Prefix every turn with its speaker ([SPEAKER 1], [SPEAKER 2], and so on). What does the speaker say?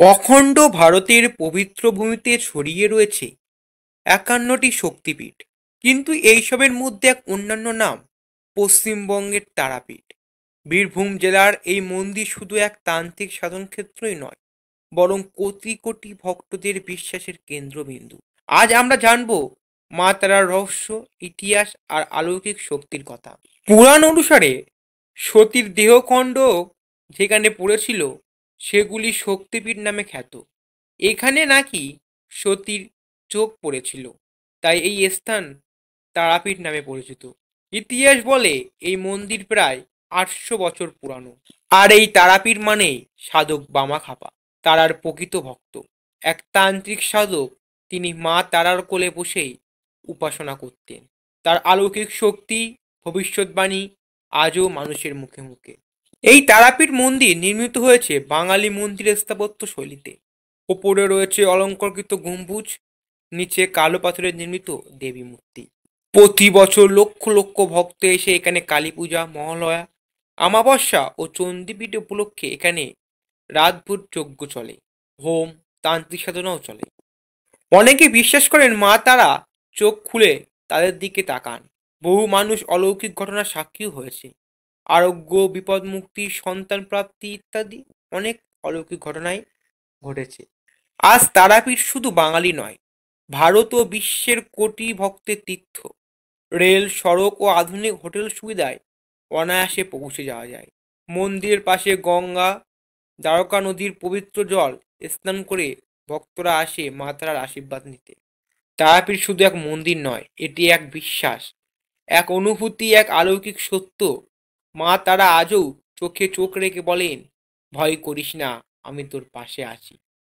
[SPEAKER 1] অখণ্ড ভারতের পবিত্র ভূমিতে ছড়িয়ে রয়েছে ৫১টি শক্তিপীঠ, কিন্তু এইসবের মধ্যে এক অন্যান্য নাম পশ্চিমবঙ্গের তারাপীঠ। বীরভূম জেলার এই মন্দির শুধু এক তান্ত্রিক সাধনক্ষেত্রই নয়, বরং কোটি কোটি ভক্তদের বিশ্বাসের কেন্দ্রবিন্দু। আজ আমরা জানব মা তারার রহস্য, ইতিহাস আর অলৌকিক শক্তির কথা। পুরাণ অনুসারে সতীর দেহখণ্ড যেখানে পড়েছিল সেগুলি শক্তিপীঠ নামে খ্যাত। এখানে নাকি সতীর চোখ পড়েছিল, তাই এই স্থান তারাপীঠ নামে পরিচিত। ইতিহাস বলে এই মন্দির প্রায় ৮০০ বছর পুরানো। আর এই তারাপীঠ মানেই সাধক বামাখ্যাপা, তারার প্রকৃত ভক্ত, এক তান্ত্রিক সাধক। তিনি মা তারার কোলে বসেই উপাসনা করতেন। তার অলৌকিক শক্তি, ভবিষ্যৎবাণী আজও মানুষের মুখে মুখে। এই তারাপীঠ মন্দির নির্মিত হয়েছে বাঙালি মন্দিরের স্থাপত্য শৈলীতে। ওপরে রয়েছে অলঙ্কারকৃত গম্বুজ, নিচে কালো পাথরের নির্মিত দেবী মূর্তি। প্রতি বছর লক্ষ লক্ষ ভক্ত এসে এখানে কালী পূজা, মহালয়া, আমাবস্যা ও চণ্ডীপীঠ উপলক্ষে এখানে রাতভর যজ্ঞ চলে, হোম, তান্ত্রিক সাধনাও চলে। অনেকে বিশ্বাস করেন মা তারা চোখ খুলে তাদের দিকে তাকান। বহু মানুষ অলৌকিক ঘটনার সাক্ষীও হয়েছে। আরোগ্য, বিপদ মুক্তি, সন্তান প্রাপ্তি ইত্যাদি অনেক অলৌকিক ঘটনাই ঘটেছে। আজ তারাপীঠ শুধু বাঙালি নয়, ভারত ও বিশ্বের কোটি ভক্তের তীর্থ। রেল, সড়ক ও আধুনিক হোটেল সুবিধায় অনায়াসে পৌঁছে যাওয়া যায়। মন্দিরের পাশে গঙ্গা, দ্বারকা নদীর পবিত্র জল স্নান করে ভক্তরা আসে মা তারার আশীর্বাদ নিতে। তারাপীঠ শুধু এক মন্দির নয়, এটি এক বিশ্বাস, এক অনুভূতি, এক অলৌকিক সত্য। মা তারা আজও চোখে চোখ রেখে বলেন, ভয় করিস না, আমি তোর পাশে আছি।